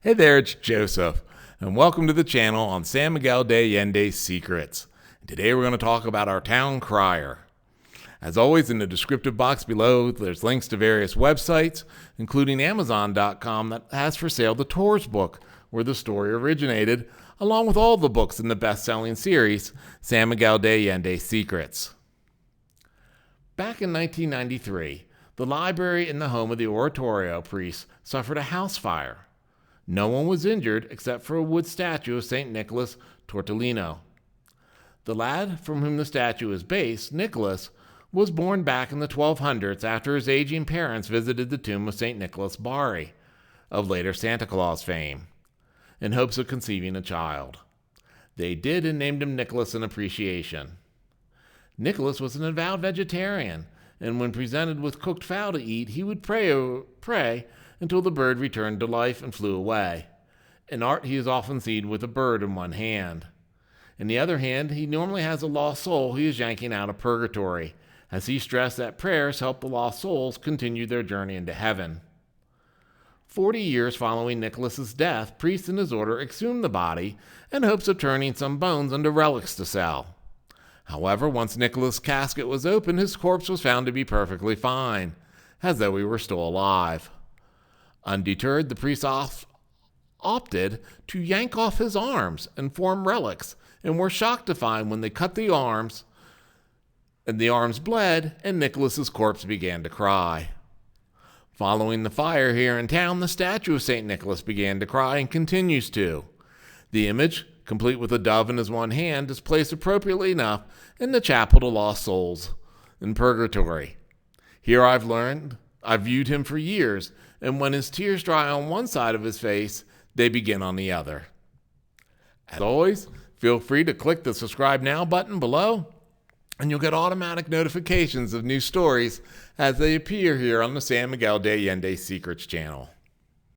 Hey there, it's Joseph, and welcome to the channel on San Miguel de Allende's Secrets. Today we're going to talk about our town, Crier. As always, in the descriptive box below, there's links to various websites, including Amazon.com that has for sale the Tours book, where the story originated, along with all the books in the best-selling series, San Miguel de Allende's Secrets. Back in 1993, the library and the home of the oratorio priests suffered a house fire. No one was injured except for a wood statue of St. Nicholas Tortellino. The lad from whom the statue is based, Nicholas, was born back in the 1200s after his aging parents visited the tomb of St. Nicholas Bari, of later Santa Claus fame, in hopes of conceiving a child. They did and named him Nicholas in appreciation. Nicholas was an avowed vegetarian, and when presented with cooked fowl to eat, he would pray until the bird returned to life and flew away. In art, he is often seen with a bird in one hand. In the other hand, he normally has a lost soul he is yanking out of purgatory, as he stressed that prayers help the lost souls continue their journey into heaven. 40 years following Nicholas's death, priests in his order exhumed the body in hopes of turning some bones into relics to sell. However, once Nicholas' casket was opened, his corpse was found to be perfectly fine, as though he were still alive. Undeterred, the priests opted to yank off his arms and form relics, and were shocked to find when they cut the arms, and the arms bled, and Nicholas's corpse began to cry. Following the fire here in town, the statue of St. Nicholas began to cry and continues to. The image, complete with a dove in his one hand, is placed appropriately enough in the chapel to lost souls in purgatory. Here I've viewed him for years, and when his tears dry on one side of his face, they begin on the other. As always, feel free to click the subscribe now button below, and you'll get automatic notifications of new stories as they appear here on the San Miguel de Allende's Secrets channel.